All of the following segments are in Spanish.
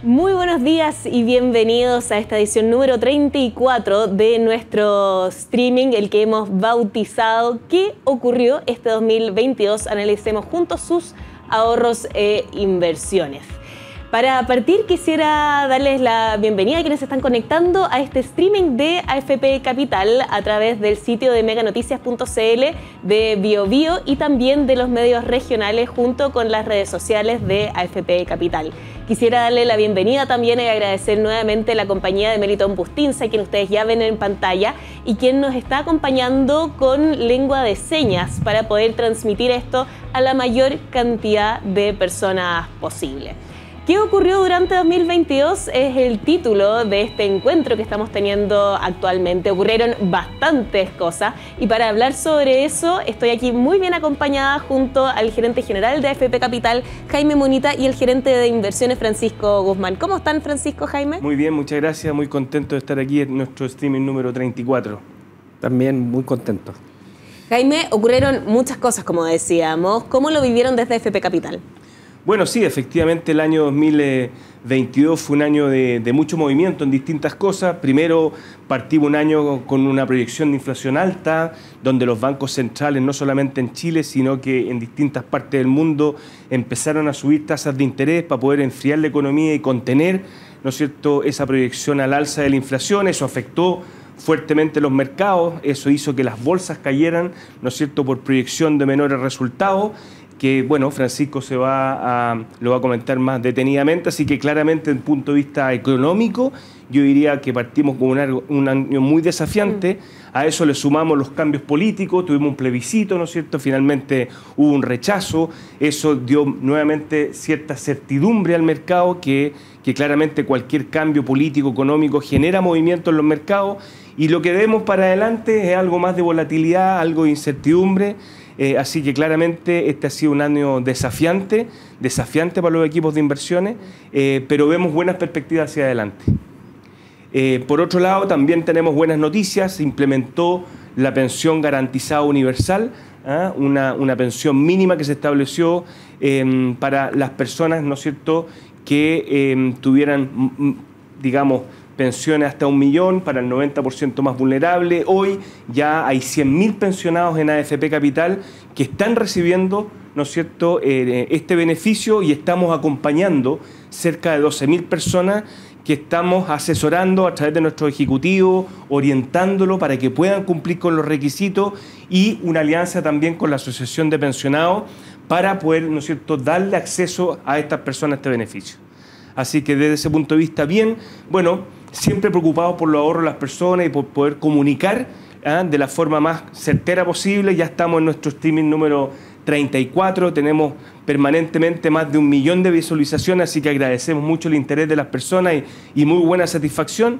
Muy buenos días y bienvenidos a esta edición número 34 de nuestro streaming, el que hemos bautizado ¿Qué ocurrió este 2022? Analicemos juntos sus ahorros e inversiones. Para partir quisiera darles la bienvenida a quienes se están conectando a este streaming de AFP Capital a través del sitio de meganoticias.cl, de BioBio y también de los medios regionales junto con las redes sociales de AFP Capital. Quisiera darle la bienvenida también y agradecer nuevamente la compañía de Melitón Bustinza, quien ustedes ya ven en pantalla y quien nos está acompañando con lengua de señas para poder transmitir esto a la mayor cantidad de personas posible. ¿Qué ocurrió durante 2022? Es el título de este encuentro que estamos teniendo actualmente. Ocurrieron bastantes cosas y para hablar sobre eso estoy aquí muy bien acompañada junto al gerente general de AFP Capital, Jaime Munita, y el gerente de inversiones, Francisco Guzmán. ¿Cómo están, Francisco, Jaime? Muy bien, muchas gracias. Muy contento de estar aquí en nuestro streaming número 34. También muy contento. Jaime, ocurrieron muchas cosas, como decíamos. ¿Cómo lo vivieron desde AFP Capital? Bueno, sí, efectivamente el año 2022 fue un año de mucho movimiento en distintas cosas. Primero partimos un año con una proyección de inflación alta, donde los bancos centrales, no solamente en Chile, sino que en distintas partes del mundo, empezaron a subir tasas de interés para poder enfriar la economía y contener, ¿no es cierto?, esa proyección al alza de la inflación. Eso afectó fuertemente los mercados, eso hizo que las bolsas cayeran, ¿no es cierto?, por proyección de menores resultados, que, bueno, Francisco lo va a comentar más detenidamente, así que claramente desde el punto de vista económico, yo diría que partimos con un año muy desafiante. A eso le sumamos los cambios políticos, tuvimos un plebiscito, ¿no es cierto?, finalmente hubo un rechazo, eso dio nuevamente cierta certidumbre al mercado, que claramente cualquier cambio político, económico, genera movimiento en los mercados, y lo que vemos para adelante es algo más de volatilidad, algo de incertidumbre. Así que claramente este ha sido un año desafiante para los equipos de inversiones, pero vemos buenas perspectivas hacia adelante. Por otro lado, también tenemos buenas noticias. Se implementó la pensión garantizada universal, una pensión mínima que se estableció para las personas, ¿no es cierto?, que tuvieran, digamos, pensiones hasta 1 millón para el 90% más vulnerable. Hoy ya hay 100.000 pensionados en AFP Capital que están recibiendo, ¿no es cierto?, este beneficio, y estamos acompañando cerca de 12.000 personas que estamos asesorando a través de nuestro ejecutivo, orientándolo para que puedan cumplir con los requisitos, y una alianza también con la Asociación de Pensionados para poder, ¿no es cierto?, darle acceso a estas personas a este beneficio. Así que desde ese punto de vista, bien, bueno, siempre preocupados por los ahorros de las personas y por poder comunicar de la forma más certera posible. Ya estamos en nuestro streaming número 34, tenemos permanentemente más de 1 millón de visualizaciones, así que agradecemos mucho el interés de las personas y muy buena satisfacción.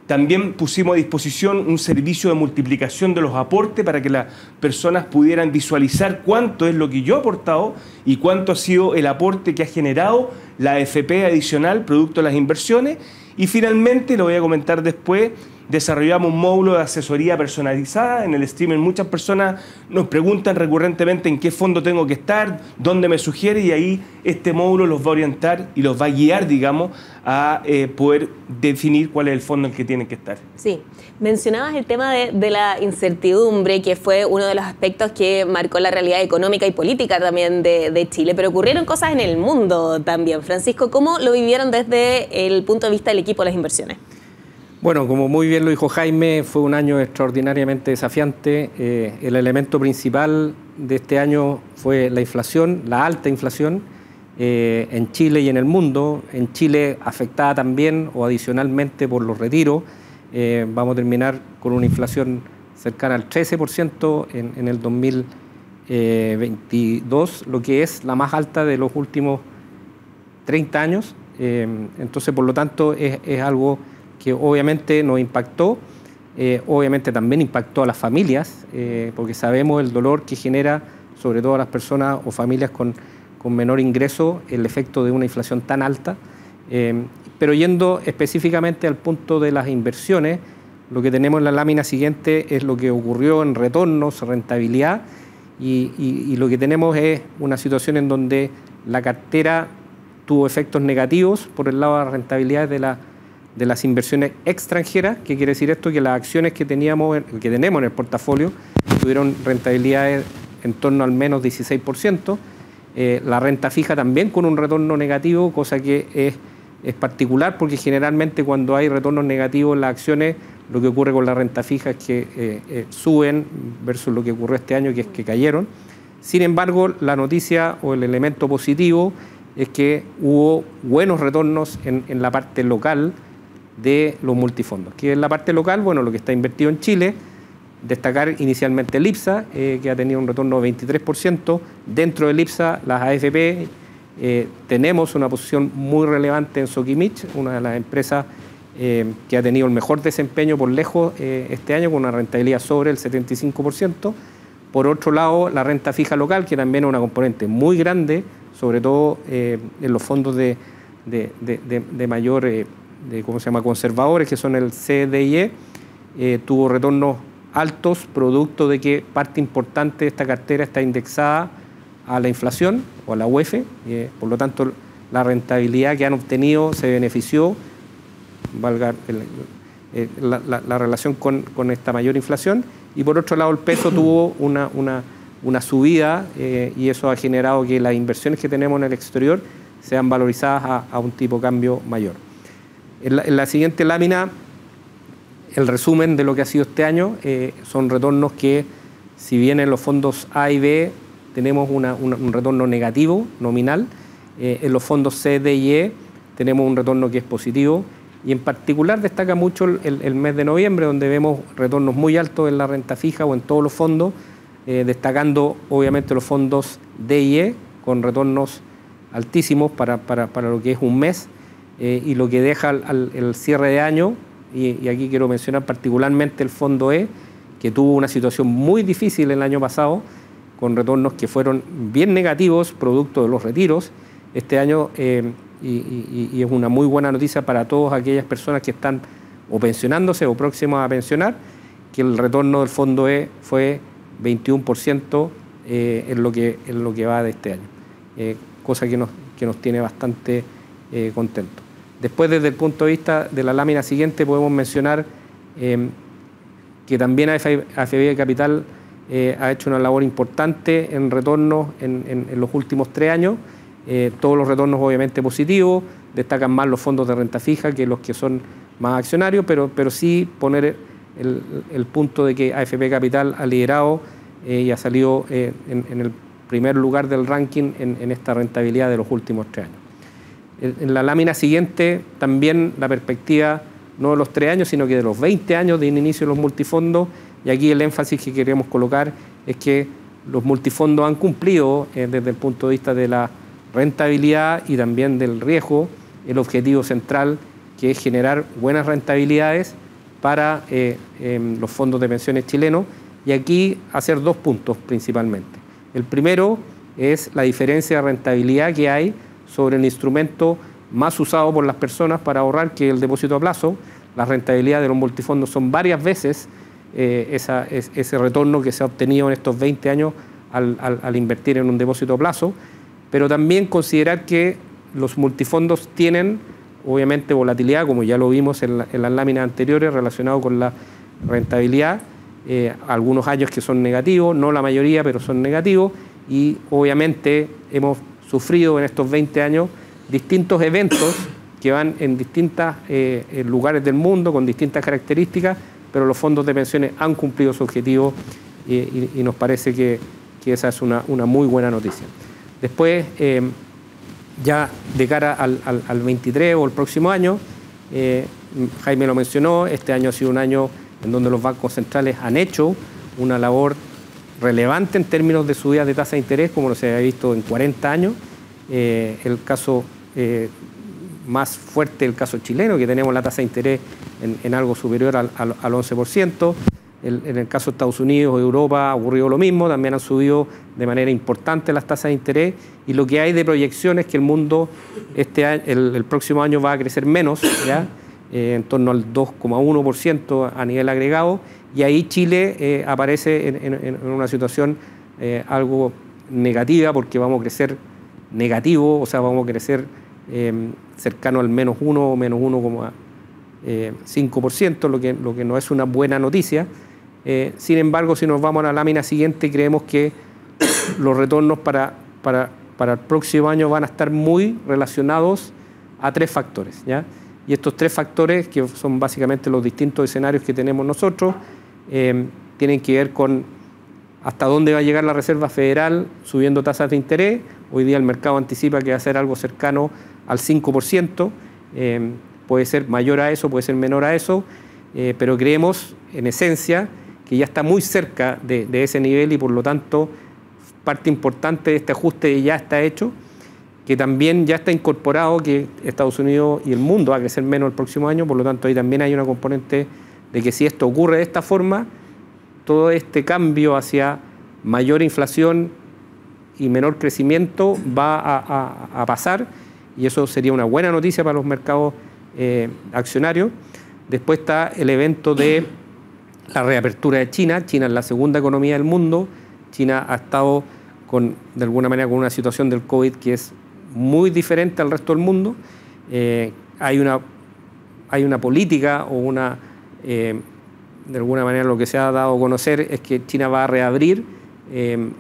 También pusimos a disposición un servicio de multiplicación de los aportes para que las personas pudieran visualizar cuánto es lo que yo he aportado y cuánto ha sido el aporte que ha generado la AFP adicional, producto de las inversiones. Y finalmente, lo voy a comentar después, desarrollamos un módulo de asesoría personalizada. En el streaming muchas personas nos preguntan recurrentemente en qué fondo tengo que estar, dónde me sugiere, y ahí este módulo los va a orientar y los va a guiar, digamos, a poder definir cuál es el fondo en el que tienen que estar. Sí, mencionabas el tema de la incertidumbre, que fue uno de los aspectos que marcó la realidad económica y política también de Chile, pero ocurrieron cosas en el mundo también. Francisco, ¿cómo lo vivieron desde el punto de vista del equipo de las inversiones? Bueno, como muy bien lo dijo Jaime, fue un año extraordinariamente desafiante. El elemento principal de este año fue la inflación, la alta inflación en Chile y en el mundo. En Chile afectada también o adicionalmente por los retiros. Vamos a terminar con una inflación cercana al 13% en el 2022, lo que es la más alta de los últimos 30 años. Entonces, por lo tanto, es algo que obviamente nos impactó, obviamente también impactó a las familias, porque sabemos el dolor que genera, sobre todo a las personas o familias con menor ingreso, el efecto de una inflación tan alta. Pero yendo específicamente al punto de las inversiones, lo que tenemos en la lámina siguiente es lo que ocurrió en retornos, rentabilidad, y lo que tenemos es una situación en donde la cartera tuvo efectos negativos por el lado de las rentabilidades de las inversiones extranjeras. ¿Qué quiere decir esto? Que las acciones que tenemos en el portafolio tuvieron rentabilidades en torno al menos 16%. La renta fija también con un retorno negativo, cosa que es particular porque generalmente cuando hay retornos negativos en las acciones, lo que ocurre con la renta fija es que suben versus lo que ocurrió este año, que es que cayeron. Sin embargo, la noticia o el elemento positivo es que hubo buenos retornos en la parte local de los multifondos. ¿Qué es la parte local? Bueno, lo que está invertido en Chile. Destacar inicialmente el IPSA, que ha tenido un retorno de 23%. Dentro del IPSA, las AFP, tenemos una posición muy relevante en Sokimich, una de las empresas que ha tenido el mejor desempeño por lejos este año, con una rentabilidad sobre el 75%. Por otro lado, la renta fija local, que también es una componente muy grande, sobre todo en los fondos de mayor, ¿cómo se llama?, conservadores, que son el CDIE, tuvo retornos altos, producto de que parte importante de esta cartera está indexada a la inflación o a la UEF, por lo tanto la rentabilidad que han obtenido se benefició, valga la relación con esta mayor inflación, y por otro lado el peso tuvo una subida y eso ha generado que las inversiones que tenemos en el exterior sean valorizadas a un tipo de cambio mayor. En la siguiente lámina, el resumen de lo que ha sido este año son retornos que, si bien en los fondos A y B tenemos un retorno negativo nominal, en los fondos C, D y E tenemos un retorno que es positivo, y en particular destaca mucho el mes de noviembre, donde vemos retornos muy altos en la renta fija o en todos los fondos, destacando obviamente los fondos D y E con retornos altísimos para lo que es un mes, y lo que deja el cierre de año. Y aquí quiero mencionar particularmente el fondo E, que tuvo una situación muy difícil el año pasado, con retornos que fueron bien negativos, producto de los retiros. Este año, y es una muy buena noticia para todas aquellas personas que están o pensionándose o próximas a pensionar, que el retorno del fondo E fue 21% en lo que va de este año, cosa que nos tiene bastante contentos. Después, desde el punto de vista de la lámina siguiente, podemos mencionar que también AFP Capital ha hecho una labor importante en retornos en los últimos 3 años. Todos los retornos obviamente positivos, destacan más los fondos de renta fija que los que son más accionarios, pero sí poner el punto de que AFP Capital ha liderado y ha salido en el primer lugar del ranking en esta rentabilidad de los últimos 3 años. En la lámina siguiente también la perspectiva no de los 3 años, sino que de los 20 años de inicio de los multifondos, y aquí el énfasis que queremos colocar es que los multifondos han cumplido desde el punto de vista de la rentabilidad y también del riesgo el objetivo central, que es generar buenas rentabilidades para los fondos de pensiones chilenos, y aquí hacer 2 puntos principalmente. El primero es la diferencia de rentabilidad que hay sobre el instrumento más usado por las personas para ahorrar, que es el depósito a plazo. La rentabilidad de los multifondos son varias veces ese retorno que se ha obtenido en estos 20 años al invertir en un depósito a plazo, pero también considerar que los multifondos tienen obviamente volatilidad, como ya lo vimos en las láminas anteriores, relacionado con la rentabilidad, algunos años que son negativos, no la mayoría, pero son negativos, y obviamente hemos sufrido en estos 20 años distintos eventos que van en distintos lugares del mundo con distintas características, pero los fondos de pensiones han cumplido su objetivo y nos parece que esa es una muy buena noticia. Después, ya de cara al 23 o el próximo año, Jaime lo mencionó, este año ha sido un año en donde los bancos centrales han hecho una labor relevante en términos de subidas de tasa de interés, como no se había visto en 40 años. El caso más fuerte, el caso chileno, que tenemos la tasa de interés en algo superior al 11%. En el caso de Estados Unidos o Europa ha ocurrido lo mismo, también han subido de manera importante las tasas de interés, y lo que hay de proyección es que el mundo el próximo año va a crecer menos, ¿ya? En torno al 2,1% a nivel agregado, y ahí Chile aparece en una situación algo negativa, porque vamos a crecer negativo, o sea, vamos a crecer cercano al -1 o -1,5%, lo que no es una buena noticia. Sin embargo, si nos vamos a la lámina siguiente, creemos que los retornos para el próximo año van a estar muy relacionados a 3 factores, ¿ya? Y estos 3 factores, que son básicamente los distintos escenarios que tenemos nosotros, tienen que ver con hasta dónde va a llegar la Reserva Federal subiendo tasas de interés. Hoy día el mercado anticipa que va a ser algo cercano al 5%, puede ser mayor a eso, puede ser menor a eso, pero creemos en esencia que ya está muy cerca de ese nivel y por lo tanto parte importante de este ajuste ya está hecho, que también ya está incorporado que Estados Unidos y el mundo va a crecer menos el próximo año, por lo tanto ahí también hay una componente de que si esto ocurre de esta forma, todo este cambio hacia mayor inflación y menor crecimiento va a pasar, y eso sería una buena noticia para los mercados accionarios. Después está el evento de la reapertura de China. China es la segunda economía del mundo. China ha estado de alguna manera con una situación del COVID que es muy diferente al resto del mundo. Hay una política o de alguna manera lo que se ha dado a conocer es que China va a reabrir.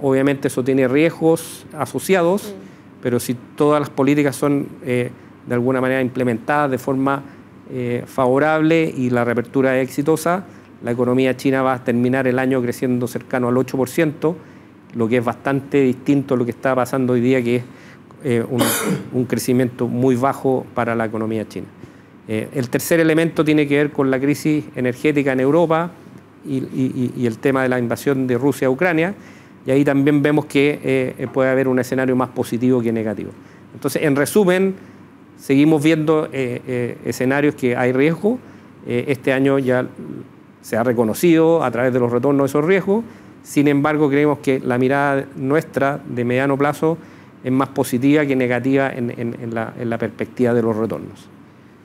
Obviamente eso tiene riesgos asociados, pero si todas las políticas son de alguna manera implementadas de forma favorable y la reapertura es exitosa, la economía china va a terminar el año creciendo cercano al 8%, lo que es bastante distinto a lo que está pasando hoy día, que es un crecimiento muy bajo para la economía china. El tercer elemento tiene que ver con la crisis energética en Europa y el tema de la invasión de Rusia a Ucrania, y ahí también vemos que puede haber un escenario más positivo que negativo. Entonces, en resumen, seguimos viendo escenarios que hay riesgo. Este año ya se ha reconocido a través de los retornos de esos riesgos. Sin embargo, creemos que la mirada nuestra de mediano plazo es más positiva que negativa en la perspectiva de los retornos.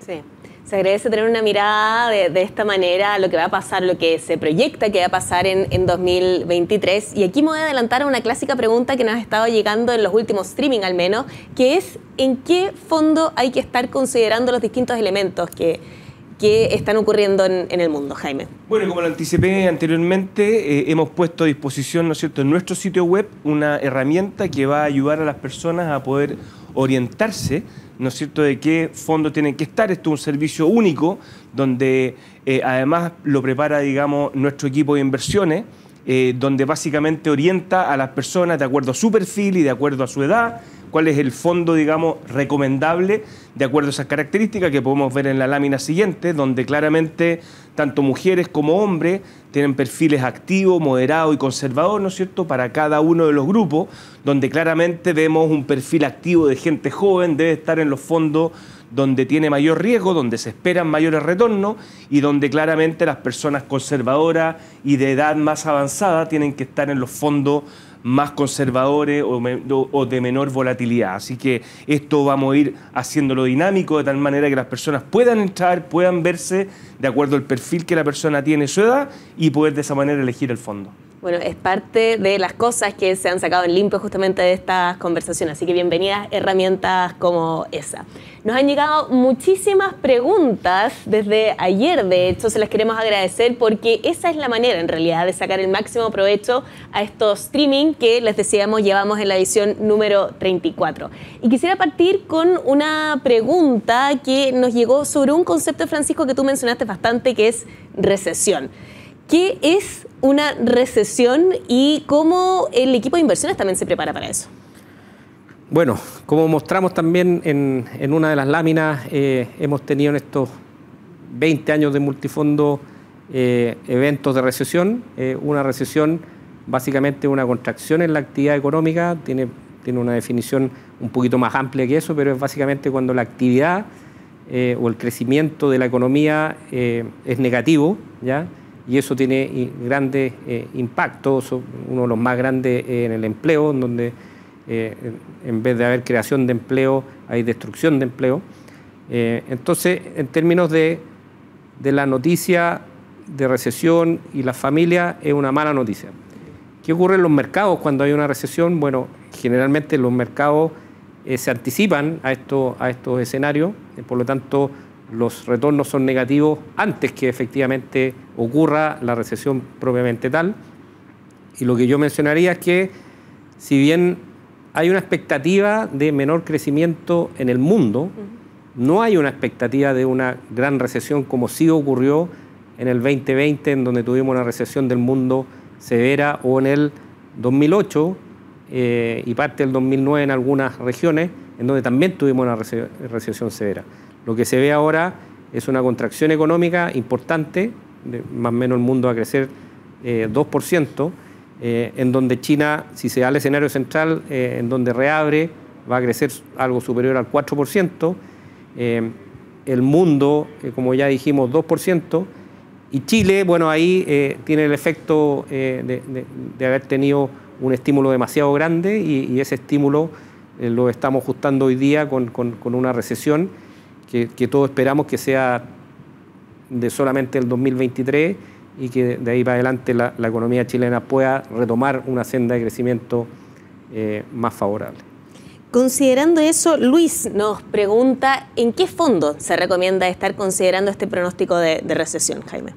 Sí, se agradece tener una mirada de esta manera a lo que va a pasar, lo que se proyecta que va a pasar en 2023. Y aquí me voy a adelantar a una clásica pregunta que nos ha estado llegando en los últimos streaming al menos, que es ¿en qué fondo hay que estar considerando los distintos elementos que están ocurriendo en el mundo, Jaime? Bueno, como lo anticipé anteriormente, hemos puesto a disposición, ¿no es cierto?, en nuestro sitio web una herramienta que va a ayudar a las personas a poder orientarse, ¿no es cierto?, de qué fondo tienen que estar. Esto es un servicio único donde además lo prepara, digamos, nuestro equipo de inversiones, donde básicamente orienta a las personas de acuerdo a su perfil y de acuerdo a su edad, cuál es el fondo, digamos, recomendable de acuerdo a esas características que podemos ver en la lámina siguiente, donde claramente tanto mujeres como hombres tienen perfiles activos, moderados y conservadores, ¿no es cierto?, para cada uno de los grupos, donde claramente vemos un perfil activo de gente joven, debe estar en los fondos donde tiene mayor riesgo, donde se esperan mayores retornos y donde claramente las personas conservadoras y de edad más avanzada tienen que estar en los fondos más conservadores o de menor volatilidad. Así que esto vamos a ir haciéndolo dinámico de tal manera que las personas puedan entrar, puedan verse de acuerdo al perfil que la persona tiene, su edad, y poder de esa manera elegir el fondo. Bueno, es parte de las cosas que se han sacado en limpio justamente de estas conversaciones, así que bienvenidas herramientas como esa. Nos han llegado muchísimas preguntas desde ayer, de hecho se las queremos agradecer porque esa es la manera en realidad de sacar el máximo provecho a estos streaming que les decíamos llevamos en la edición número 34. Y quisiera partir con una pregunta que nos llegó sobre un concepto, Francisco, que tú mencionaste bastante, que es recesión. ¿Qué es una recesión y cómo el equipo de inversiones también se prepara para eso? Bueno, como mostramos también en una de las láminas, hemos tenido en estos 20 años de multifondo eventos de recesión. Una recesión básicamente una contracción en la actividad económica, tiene una definición un poquito más amplia que eso, pero es básicamente cuando la actividad o el crecimiento de la economía es negativo, ¿ya? Y eso tiene grandes impactos, uno de los más grandes en el empleo, en donde en vez de haber creación de empleo, hay destrucción de empleo. Entonces, en términos de la noticia de recesión y la familia, es una mala noticia. ¿Qué ocurre en los mercados cuando hay una recesión? Bueno, generalmente los mercados se anticipan a estos escenarios, por lo tanto los retornos son negativos antes que efectivamente ocurra la recesión propiamente tal. Y lo que yo mencionaría es que si bien hay una expectativa de menor crecimiento en el mundo, no hay una expectativa de una gran recesión como sí ocurrió en el 2020, en donde tuvimos una recesión del mundo severa, o en el 2008 y parte del 2009 en algunas regiones, en donde también tuvimos una recesión severa. Lo que se ve ahora es una contracción económica importante, más o menos el mundo va a crecer 2%, en donde China, si se da el escenario central, en donde reabre, va a crecer algo superior al 4%, el mundo, como ya dijimos, 2%, y Chile, bueno, ahí tiene el efecto de haber tenido un estímulo demasiado grande y ese estímulo lo estamos ajustando hoy día con una recesión que todos esperamos que sea de solamente el 2023 y que de ahí para adelante la economía chilena pueda retomar una senda de crecimiento más favorable. Considerando eso, Luis nos pregunta ¿en qué fondo se recomienda estar considerando este pronóstico de recesión, Jaime?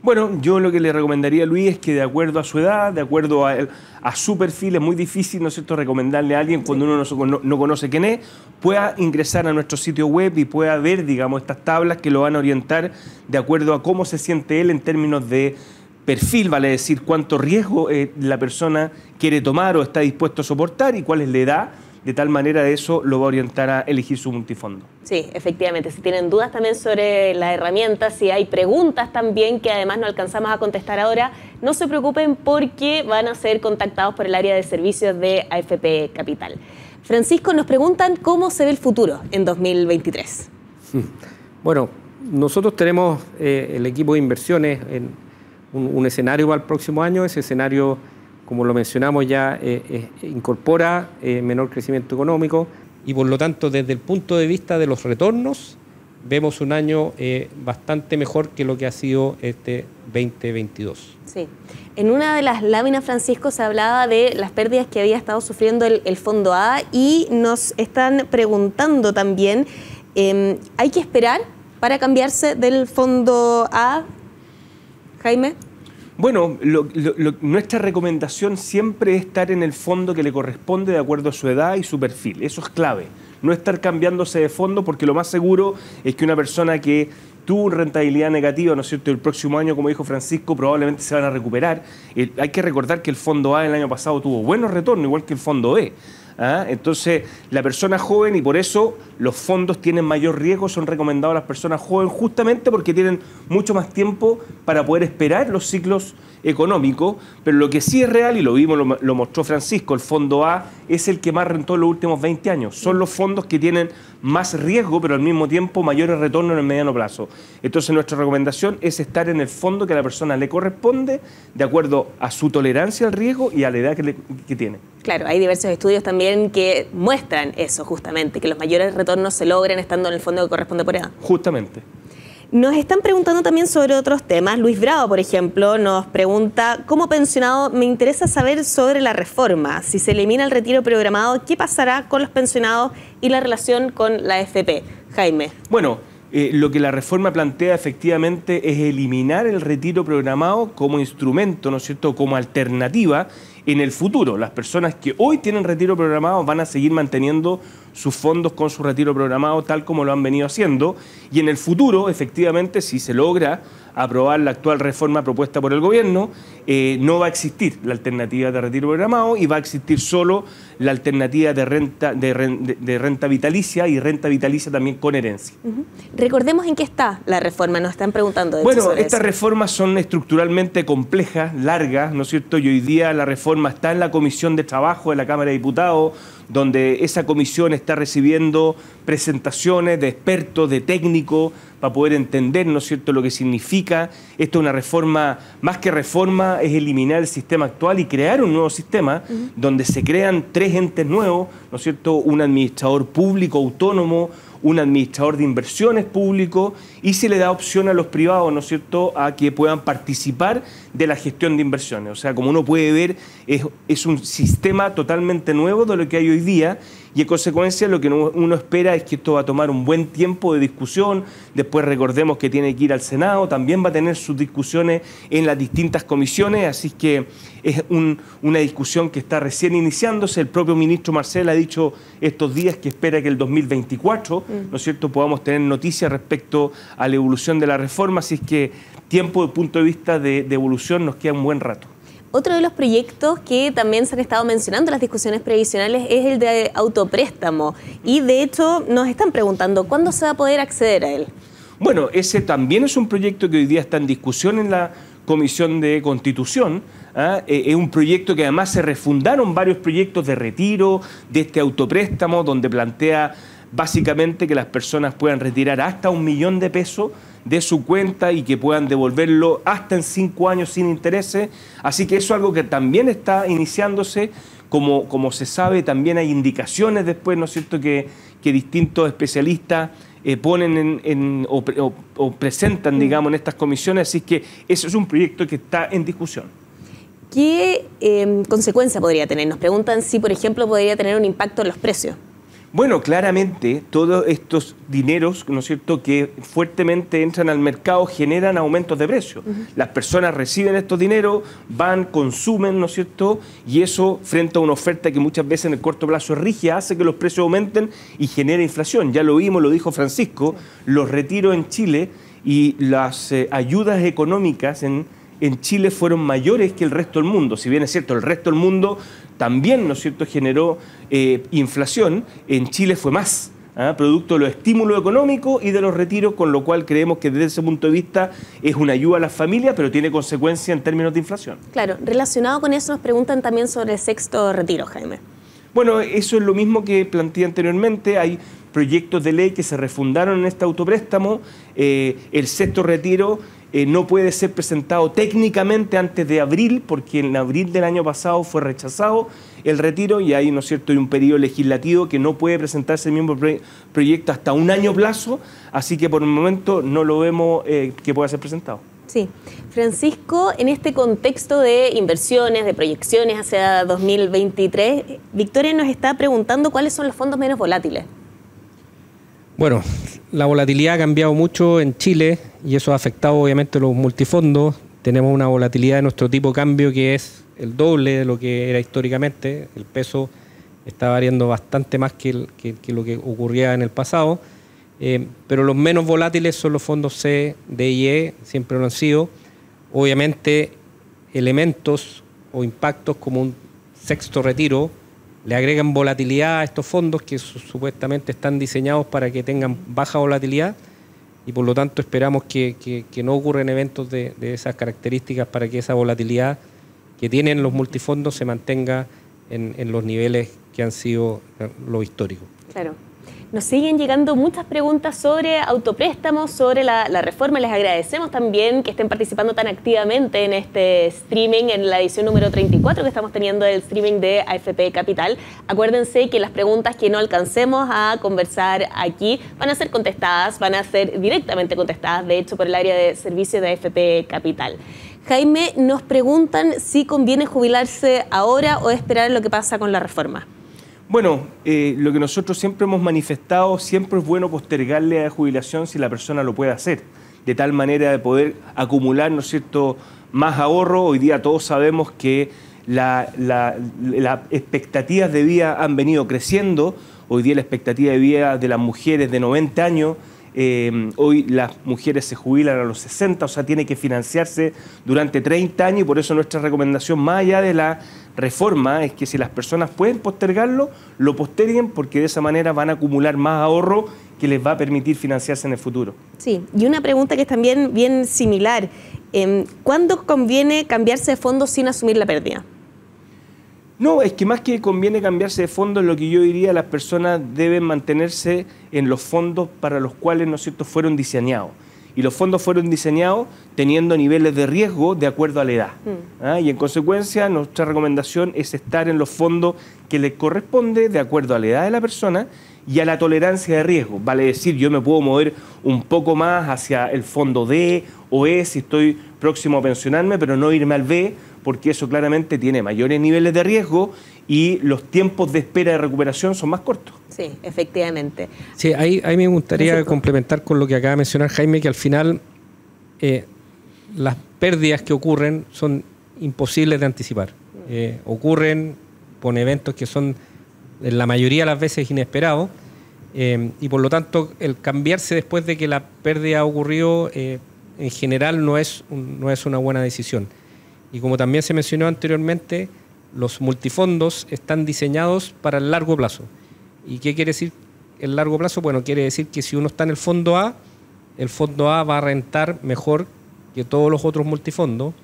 Bueno, yo lo que le recomendaría a Luis es que de acuerdo a su edad, de acuerdo a su perfil, es muy difícil, ¿no es cierto?, recomendarle a alguien cuando uno no conoce quién es, pueda ingresar a nuestro sitio web y pueda ver, digamos, estas tablas que lo van a orientar de acuerdo a cómo se siente él en términos de perfil, vale decir, cuánto riesgo la persona quiere tomar o está dispuesto a soportar y cuál es la edad. De tal manera de eso lo va a orientar a elegir su multifondo. Sí, efectivamente. Si tienen dudas también sobre la herramienta, si hay preguntas también que además no alcanzamos a contestar ahora, no se preocupen porque van a ser contactados por el área de servicios de AFP Capital. Francisco, nos preguntan cómo se ve el futuro en 2023. Bueno, nosotros tenemos el equipo de inversiones en un escenario para el próximo año. Ese escenario, como lo mencionamos ya, incorpora menor crecimiento económico y por lo tanto desde el punto de vista de los retornos vemos un año bastante mejor que lo que ha sido este 2022. Sí. En una de las láminas, Francisco, se hablaba de las pérdidas que había estado sufriendo el Fondo A y nos están preguntando también, ¿hay que esperar para cambiarse del Fondo A, Jaime? Bueno, nuestra recomendación siempre es estar en el fondo que le corresponde de acuerdo a su edad y su perfil. Eso es clave. No estar cambiándose de fondo porque lo más seguro es que una persona que tuvo una rentabilidad negativa, ¿no es cierto?, el próximo año, como dijo Francisco, probablemente se van a recuperar. Hay que recordar que el Fondo A el año pasado tuvo buenos retornos, igual que el Fondo E. Entonces, la persona joven, y por eso los fondos tienen mayor riesgo, son recomendados a las personas jóvenes justamente porque tienen mucho más tiempo para poder esperar los ciclos económicos, pero lo que sí es real, y lo vimos, lo mostró Francisco, el Fondo A es el que más rentó en los últimos 20 años. Son los fondos que tienen más riesgo, pero al mismo tiempo mayores retornos en el mediano plazo. Entonces, nuestra recomendación es estar en el fondo que a la persona le corresponde de acuerdo a su tolerancia al riesgo y a la edad que tiene. Claro, hay diversos estudios también que muestran eso justamente, que los mayores retornos se logran estando en el fondo que corresponde por edad. Justamente. Nos están preguntando también sobre otros temas. Luis Bravo, por ejemplo, nos pregunta, como pensionado, me interesa saber sobre la reforma. Si se elimina el retiro programado, ¿qué pasará con los pensionados y la relación con la AFP? Jaime. Bueno, lo que la reforma plantea efectivamente es eliminar el retiro programado como instrumento, ¿no es cierto?, como alternativa en el futuro. Las personas que hoy tienen retiro programado van a seguir manteniendo sus fondos con su retiro programado tal como lo han venido haciendo y en el futuro, efectivamente, si se logra aprobar la actual reforma propuesta por el gobierno, no va a existir la alternativa de retiro programado y va a existir solo la alternativa de renta vitalicia y renta vitalicia también con herencia. Recordemos en qué está la reforma, nos están preguntando. Bueno, estas reformas son estructuralmente complejas, largas, ¿no es cierto? Y hoy día la reforma está en la Comisión de Trabajo de la Cámara de Diputados, donde esa comisión está recibiendo presentaciones de expertos, de técnicos, para poder entender, ¿no es cierto?, lo que significa. Esto es una reforma, más que reforma, es eliminar el sistema actual y crear un nuevo sistema donde se crean 3 entes nuevos, ¿no es cierto?, un administrador público autónomo, un administrador de inversiones público y se le da opción a los privados, ¿no es cierto?, a que puedan participar de la gestión de inversiones. O sea, como uno puede ver, es un sistema totalmente nuevo de lo que hay hoy día y en consecuencia lo que uno espera es que esto va a tomar un buen tiempo de discusión. Después recordemos que tiene que ir al Senado, también va a tener sus discusiones en las distintas comisiones, así que es una discusión que está recién iniciándose. El propio ministro Marcel ha dicho estos días que espera que el 2024, ¿no es cierto?, podamos tener noticias respecto a la evolución de la reforma, así es que tiempo de punto de vista de evolución nos queda un buen rato. Otro de los proyectos que también se han estado mencionando en las discusiones previsionales es el de autopréstamo y de hecho nos están preguntando ¿cuándo se va a poder acceder a él? Bueno, ese también es un proyecto que hoy día está en discusión en la Comisión de Constitución. Es un proyecto que además se refundaron varios proyectos de retiro de este autopréstamo donde plantea básicamente que las personas puedan retirar hasta 1 millón de pesos de su cuenta y que puedan devolverlo hasta en 5 años sin intereses. Así que eso es algo que también está iniciándose. Como se sabe, también hay indicaciones después, ¿no es cierto?, que distintos especialistas ponen o presentan, digamos, en estas comisiones. Así que ese es un proyecto que está en discusión. ¿Qué consecuencia podría tener? Nos preguntan si, por ejemplo, podría tener un impacto en los precios. Bueno, claramente todos estos dineros, ¿no es cierto?, que fuertemente entran al mercado generan aumentos de precios. Las personas reciben estos dineros, van, consumen, ¿no es cierto?, y eso frente a una oferta que muchas veces en el corto plazo es rígida, hace que los precios aumenten y genera inflación. Ya lo vimos, lo dijo Francisco, los retiros en Chile y las ayudas económicas en Chile fueron mayores que el resto del mundo. Si bien es cierto, el resto del mundo también, ¿no es cierto?, generó inflación, en Chile fue más, producto de los estímulos económicos y de los retiros, con lo cual creemos que desde ese punto de vista es una ayuda a las familias, pero tiene consecuencias en términos de inflación. Claro, relacionado con eso nos preguntan también sobre el sexto retiro, Jaime. Bueno, eso es lo mismo que planteé anteriormente. Hay proyectos de ley que se refundaron en este autopréstamo. El sexto retiro no puede ser presentado técnicamente antes de abril, porque en abril del año pasado fue rechazado el retiro y hay, ¿no es cierto?, hay un periodo legislativo que no puede presentarse el mismo proyecto hasta 1 año plazo, así que por el momento no lo vemos que pueda ser presentado. Sí. Francisco, en este contexto de inversiones, de proyecciones hacia 2023, Victoria nos está preguntando cuáles son los fondos menos volátiles. Bueno, la volatilidad ha cambiado mucho en Chile y eso ha afectado obviamente a los multifondos. Tenemos una volatilidad de nuestro tipo de cambio que es el doble de lo que era históricamente. El peso está variando bastante más que lo que ocurría en el pasado. Pero los menos volátiles son los fondos C, D y E, siempre lo han sido. Obviamente, elementos o impactos como un sexto retiro le agregan volatilidad a estos fondos que supuestamente están diseñados para que tengan baja volatilidad y por lo tanto esperamos que no ocurran eventos de esas características para que esa volatilidad que tienen los multifondos se mantenga en los niveles que han sido los históricos. Claro. Nos siguen llegando muchas preguntas sobre autopréstamos, sobre la reforma. Les agradecemos también que estén participando tan activamente en este streaming, en la edición número 34 que estamos teniendo del streaming de AFP Capital. Acuérdense que las preguntas que no alcancemos a conversar aquí van a ser contestadas, van a ser directamente contestadas, de hecho, por el área de servicios de AFP Capital. Jaime, nos preguntan si conviene jubilarse ahora o esperar lo que pasa con la reforma. Bueno, lo que nosotros siempre hemos manifestado, siempre es bueno postergarle a la jubilación si la persona lo puede hacer, de tal manera de poder acumular, ¿no es cierto?, más ahorro. Hoy día todos sabemos que las expectativas de vida han venido creciendo. Hoy día la expectativa de vida de las mujeres de 90 años, hoy las mujeres se jubilan a los 60, o sea, tiene que financiarse durante 30 años y por eso nuestra recomendación, más allá de la reforma, es que si las personas pueden postergarlo, lo posterguen porque de esa manera van a acumular más ahorro que les va a permitir financiarse en el futuro. Sí, y una pregunta que es también bien similar. ¿Cuándo conviene cambiarse de fondo sin asumir la pérdida? No, es que más que conviene cambiarse de fondo, lo que yo diría, las personas deben mantenerse en los fondos para los cuales, ¿no es cierto?, fueron diseñados. Y los fondos fueron diseñados teniendo niveles de riesgo de acuerdo a la edad. Y en consecuencia, nuestra recomendación es estar en los fondos que les corresponde de acuerdo a la edad de la persona y a la tolerancia de riesgo. Vale decir, yo me puedo mover un poco más hacia el fondo D o E si estoy próximo a pensionarme, pero no irme al B, porque eso claramente tiene mayores niveles de riesgo y los tiempos de espera de recuperación son más cortos. Sí, efectivamente. Sí, ahí me gustaría complementar con lo que acaba de mencionar Jaime, que al final las pérdidas que ocurren son imposibles de anticipar. Ocurren con eventos que son en la mayoría de las veces inesperados, y por lo tanto el cambiarse después de que la pérdida ha ocurrido en general no es una buena decisión. Y como también se mencionó anteriormente, los multifondos están diseñados para el largo plazo. ¿Y qué quiere decir el largo plazo? Bueno, quiere decir que si uno está en el fondo A va a rentar mejor que todos los otros multifondos,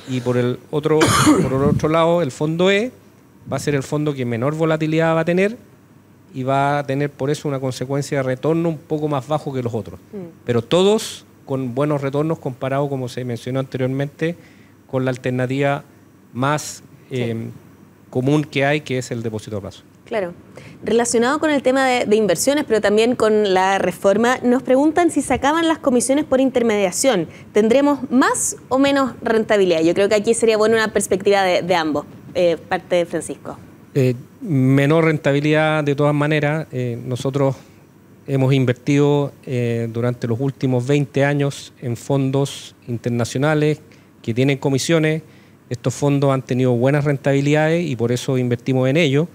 y por el otro lado, el fondo E va a ser el fondo que menor volatilidad va a tener y va a tener por eso una consecuencia de retorno un poco más bajo que los otros. Pero todos con buenos retornos comparado, como se mencionó anteriormente, con la alternativa más común que hay, que es el depósito a plazo. Claro. Relacionado con el tema de inversiones, pero también con la reforma, nos preguntan si se acaban las comisiones por intermediación. ¿Tendremos más o menos rentabilidad? Yo creo que aquí sería buena una perspectiva de ambos. Parte de Francisco. Menor rentabilidad de todas maneras. Nosotros hemos invertido durante los últimos 20 años en fondos internacionales que tienen comisiones. Estos fondos han tenido buenas rentabilidades y por eso invertimos en ellos.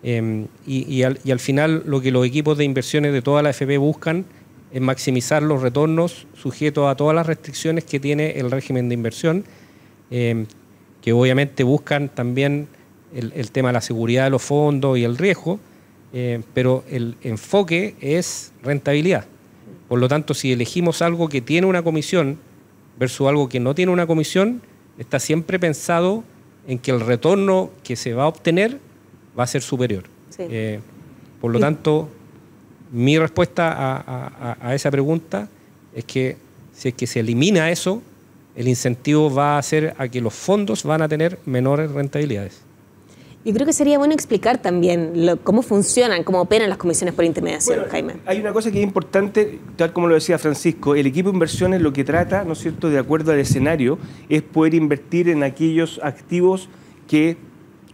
Y al final lo que los equipos de inversiones de toda la AFP buscan es maximizar los retornos sujetos a todas las restricciones que tiene el régimen de inversión, que obviamente buscan también el tema de la seguridad de los fondos y el riesgo, pero el enfoque es rentabilidad. Por lo tanto, si elegimos algo que tiene una comisión versus algo que no tiene una comisión, está siempre pensado en que el retorno que se va a obtener va a ser superior. Sí. Por lo tanto, mi respuesta a esa pregunta es que si es que se elimina eso, el incentivo va a ser a que los fondos van a tener menores rentabilidades. Yo creo que sería bueno explicar también cómo funcionan, cómo operan las comisiones por intermediación, bueno, Jaime. Hay una cosa que es importante, tal como lo decía Francisco, el equipo de inversiones lo que trata, ¿no es cierto?, de acuerdo al escenario, es poder invertir en aquellos activos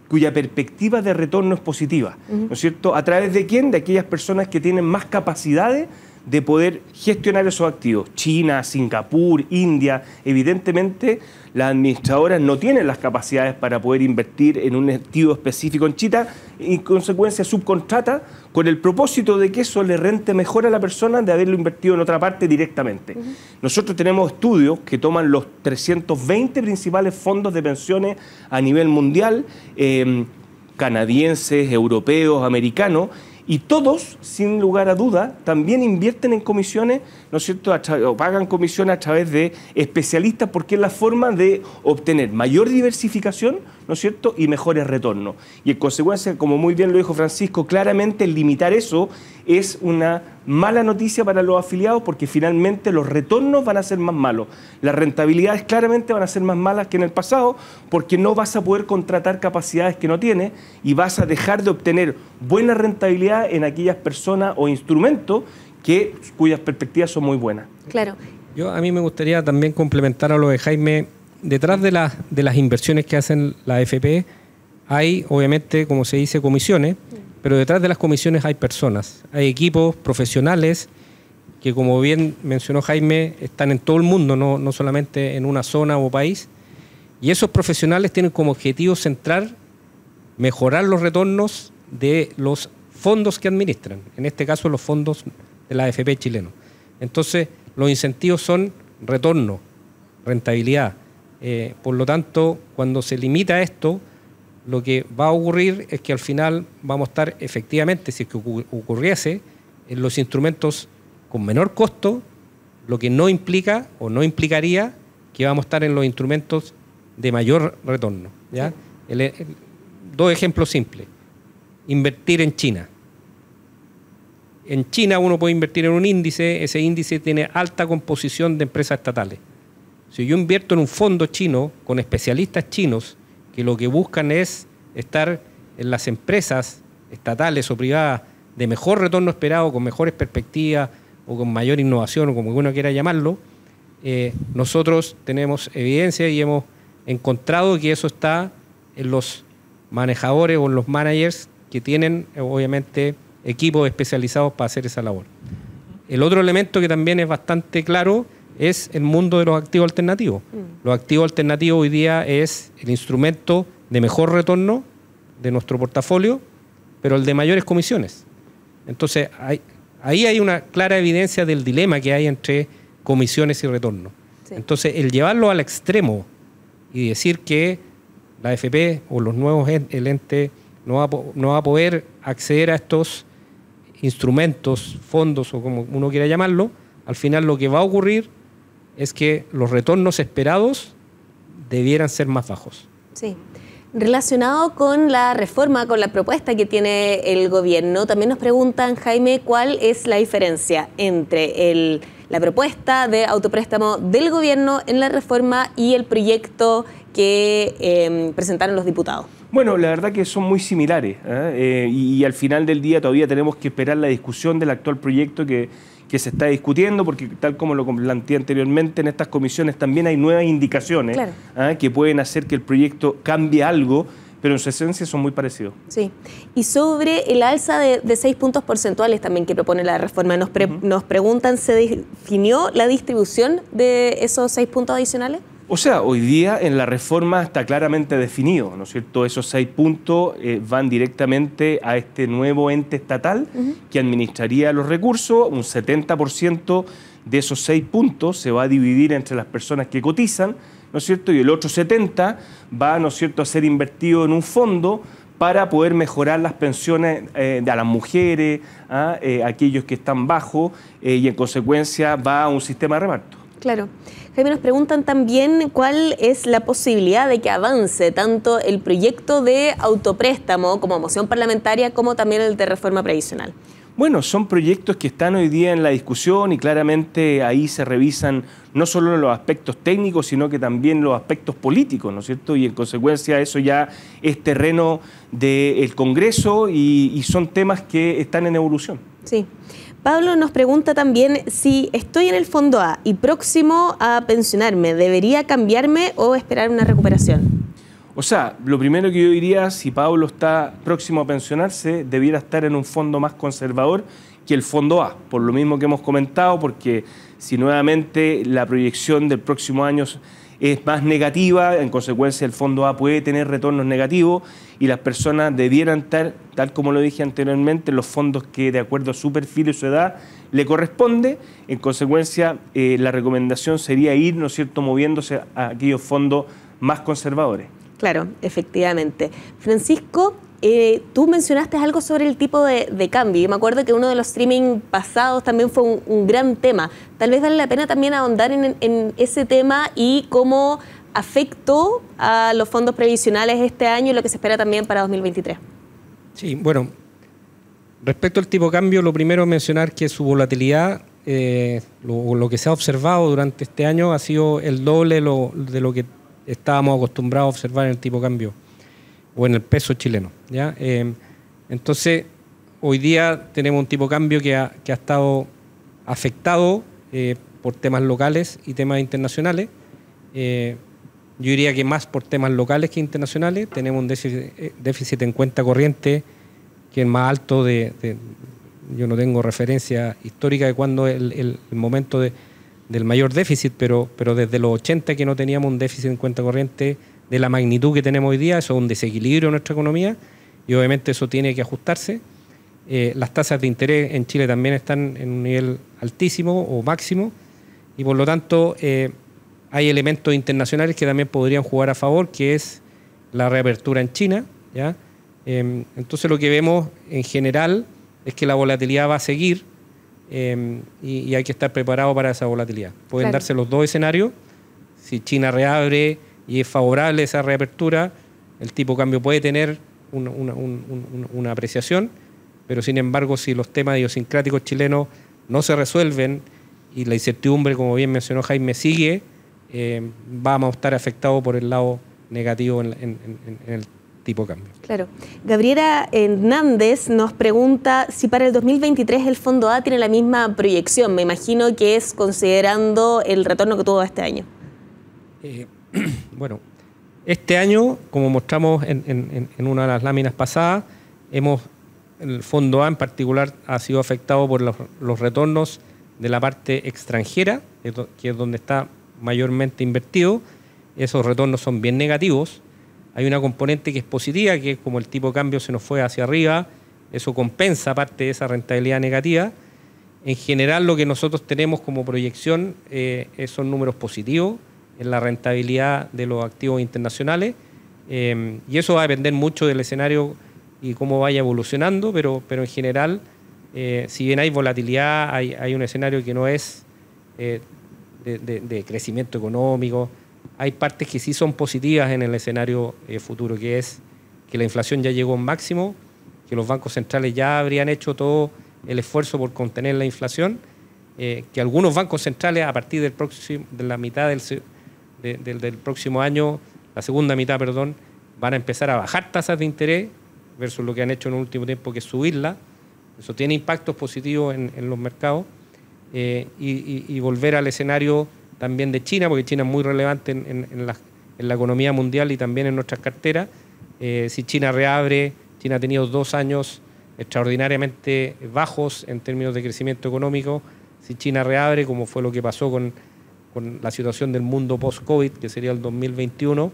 cuya perspectiva de retorno es positiva, ¿no es cierto? ¿A través de quién? De aquellas personas que tienen más capacidades de poder gestionar esos activos. China, Singapur, India, evidentemente las administradoras no tienen las capacidades para poder invertir en un activo específico en China y en consecuencia subcontrata con el propósito de que eso le rente mejor a la persona de haberlo invertido en otra parte directamente. Nosotros tenemos estudios que toman los 320 principales fondos de pensiones a nivel mundial, canadienses, europeos, americanos, y todos, sin lugar a duda, también invierten en comisiones, ¿no es cierto?, o pagan comisiones a través de especialistas, porque es la forma de obtener mayor diversificación, ¿no es cierto?, y mejores retornos. Y en consecuencia, como muy bien lo dijo Francisco, claramente el limitar eso es una mala noticia para los afiliados, porque finalmente los retornos van a ser más malos. Las rentabilidades claramente van a ser más malas que en el pasado, porque no vas a poder contratar capacidades que no tienes y vas a dejar de obtener buena rentabilidad en aquellas personas o instrumentos cuyas perspectivas son muy buenas. Claro. A mí me gustaría también complementar a lo de Jaime. Detrás de las inversiones que hacen la AFP hay, obviamente, como se dice, comisiones, pero detrás de las comisiones hay personas, hay equipos profesionales que, como bien mencionó Jaime, están en todo el mundo, no solamente en una zona o país, y esos profesionales tienen como objetivo central mejorar los retornos de los fondos que administran, en este caso los fondos de la AFP chileno. Entonces, los incentivos son retorno, rentabilidad. Por lo tanto, cuando se limita esto, lo que va a ocurrir es que al final vamos a estar efectivamente, si es que ocurriese, en los instrumentos con menor costo, lo que no implica o no implicaría que vamos a estar en los instrumentos de mayor retorno, ¿ya? Dos ejemplos simples. Invertir en China. En China uno puede invertir en un índice, ese índice tiene alta composición de empresas estatales. Si yo invierto en un fondo chino con especialistas chinos que lo que buscan es estar en las empresas estatales o privadas de mejor retorno esperado, con mejores perspectivas o con mayor innovación o como uno quiera llamarlo, nosotros tenemos evidencia y hemos encontrado que eso está en los manejadores o los managers que tienen, obviamente, equipos especializados para hacer esa labor. El otro elemento que también es bastante claro es el mundo de los activos alternativos. Los activos alternativos hoy día es el instrumento de mejor retorno de nuestro portafolio, pero el de mayores comisiones. Entonces, ahí hay una clara evidencia del dilema que hay entre comisiones y retorno. Sí. Entonces, el llevarlo al extremo y decir que la AFP o los nuevos el ente no va a poder acceder a estos instrumentos, fondos o como uno quiera llamarlo, al final lo que va a ocurrir es que los retornos esperados debieran ser más bajos. Sí. Relacionado con la reforma, con la propuesta que tiene el gobierno, también nos preguntan, Jaime, ¿cuál es la diferencia entre la propuesta de autopréstamo del gobierno en la reforma y el proyecto que presentaron los diputados? Bueno, la verdad que son muy similares, y al final del día todavía tenemos que esperar la discusión del actual proyecto que se está discutiendo, porque tal como lo planteé anteriormente, en estas comisiones también hay nuevas indicaciones, claro, que pueden hacer que el proyecto cambie algo, pero en su esencia son muy parecidos. Sí. Y sobre el alza de 6 puntos porcentuales también que propone la reforma, nos preguntan, ¿se definió la distribución de esos 6 puntos adicionales? O sea, hoy día en la reforma está claramente definido, ¿no es cierto? Esos 6 puntos van directamente a este nuevo ente estatal que administraría los recursos. Un 70% de esos 6 puntos se va a dividir entre las personas que cotizan, ¿no es cierto? Y el otro 70% va, ¿no es cierto?, a ser invertido en un fondo para poder mejorar las pensiones de las mujeres, a aquellos que están bajo, y en consecuencia va a un sistema de reparto. Claro. Jaime, nos preguntan también cuál es la posibilidad de que avance tanto el proyecto de autopréstamo como moción parlamentaria como también el de reforma previsional. Bueno, son proyectos que están hoy día en la discusión y claramente ahí se revisan no solo los aspectos técnicos, sino que también los aspectos políticos, ¿no es cierto? Y en consecuencia eso ya es terreno del Congreso y son temas que están en evolución. Sí. Pablo nos pregunta también si estoy en el Fondo A y próximo a pensionarme, ¿debería cambiarme o esperar una recuperación? O sea, lo primero que yo diría, si Pablo está próximo a pensionarse, debiera estar en un fondo más conservador que el Fondo A, por lo mismo que hemos comentado, porque si nuevamente la proyección del próximo año es más negativa, en consecuencia el Fondo A puede tener retornos negativos y las personas debieran estar, tal como lo dije anteriormente, en los fondos que de acuerdo a su perfil y su edad le corresponde. En consecuencia, la recomendación sería ir, ¿no es cierto?, moviéndose a aquellos fondos más conservadores. Claro, efectivamente. Francisco, tú mencionaste algo sobre el tipo de cambio. Yo me acuerdo que uno de los streaming pasados también fue un gran tema. Tal vez vale la pena también ahondar en ese tema y cómo afectó a los fondos previsionales este año y lo que se espera también para 2023. Sí, bueno, respecto al tipo de cambio, lo primero es mencionar que su volatilidad, lo que se ha observado durante este año ha sido el doble de lo que estábamos acostumbrados a observar en el tipo de cambio o en el peso chileno, ¿ya? Entonces, hoy día tenemos un tipo de cambio que ha estado afectado por temas locales y temas internacionales. Yo diría que más por temas locales que internacionales. Tenemos un déficit en cuenta corriente que es más alto yo no tengo referencia histórica de cuándo el momento del mayor déficit, pero desde los 80 que no teníamos un déficit en cuenta corriente de la magnitud que tenemos hoy día. Eso es un desequilibrio en nuestra economía y obviamente eso tiene que ajustarse. Las tasas de interés en Chile también están en un nivel altísimo o máximo y por lo tanto hay elementos internacionales que también podrían jugar a favor, que es la reapertura en China, ¿ya? Entonces lo que vemos en general es que la volatilidad va a seguir y hay que estar preparado para esa volatilidad. Pueden Claro. darse los dos escenarios. Si China reabre y es favorable esa reapertura, el tipo de cambio puede tener una apreciación, pero sin embargo si los temas idiosincráticos chilenos no se resuelven y la incertidumbre, como bien mencionó Jaime, sigue, vamos a estar afectados por el lado negativo en el tipo de cambio. Claro. Gabriela Hernández nos pregunta si para el 2023 el Fondo A tiene la misma proyección. Me imagino que es considerando el retorno que tuvo este año. Bueno, Este año, como mostramos en una de las láminas pasadas, el Fondo A en particular ha sido afectado por los retornos de la parte extranjera, que es donde está mayormente invertido. Esos retornos son bien negativos. Hay una componente que es positiva, que es como el tipo de cambio se nos fue hacia arriba, eso compensa parte de esa rentabilidad negativa. En general, lo que nosotros tenemos como proyección son números positivos en la rentabilidad de los activos internacionales, y eso va a depender mucho del escenario y cómo vaya evolucionando, pero en general, si bien hay volatilidad, hay un escenario que no es de crecimiento económico. Hay partes que sí son positivas en el escenario futuro, que es que la inflación ya llegó a un máximo, que los bancos centrales ya habrían hecho todo el esfuerzo por contener la inflación, que algunos bancos centrales a partir de la mitad del próximo año, la segunda mitad, perdón, van a empezar a bajar tasas de interés versus lo que han hecho en el último tiempo, que es subirlas. Eso tiene impactos positivos en los mercados, y volver al escenario también de China, porque China es muy relevante en la economía mundial y también en nuestras carteras. Si China reabre, China ha tenido 2 años extraordinariamente bajos en términos de crecimiento económico. Si China reabre, como fue lo que pasó con la situación del mundo post-COVID, que sería el 2021,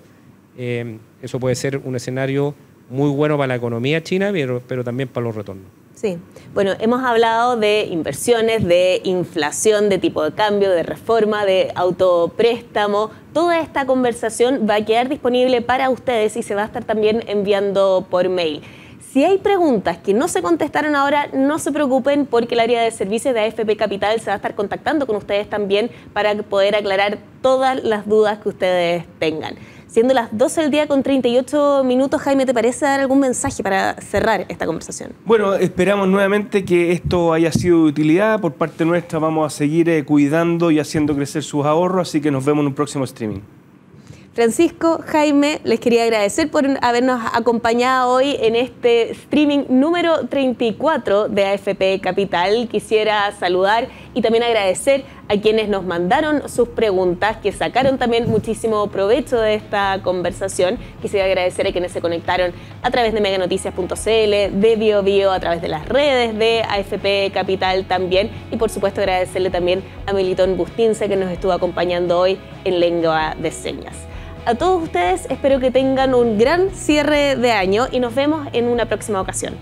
eso puede ser un escenario muy bueno para la economía china, pero también para los retornos. Sí, bueno, hemos hablado de inversiones, de inflación, de tipo de cambio, de reforma, de autopréstamo. Toda esta conversación va a quedar disponible para ustedes y se va a estar también enviando por mail. Si hay preguntas que no se contestaron ahora, no se preocupen, porque el área de servicios de AFP Capital se va a estar contactando con ustedes también para poder aclarar todas las dudas que ustedes tengan. Siendo las 12 del día con 38 minutos, Jaime, ¿te parece dar algún mensaje para cerrar esta conversación? Bueno, esperamos nuevamente que esto haya sido de utilidad. Por parte nuestra vamos a seguir cuidando y haciendo crecer sus ahorros, así que nos vemos en un próximo streaming. Francisco, Jaime, les quería agradecer por habernos acompañado hoy en este streaming número 34 de AFP Capital. Quisiera saludar y también agradecer a quienes nos mandaron sus preguntas, que sacaron también muchísimo provecho de esta conversación. Quisiera agradecer a quienes se conectaron a través de meganoticias.cl, de BioBio, a través de las redes de AFP Capital también. Y por supuesto agradecerle también a Melitón Bustince, que nos estuvo acompañando hoy en Lengua de Señas. A todos ustedes espero que tengan un gran cierre de año y nos vemos en una próxima ocasión.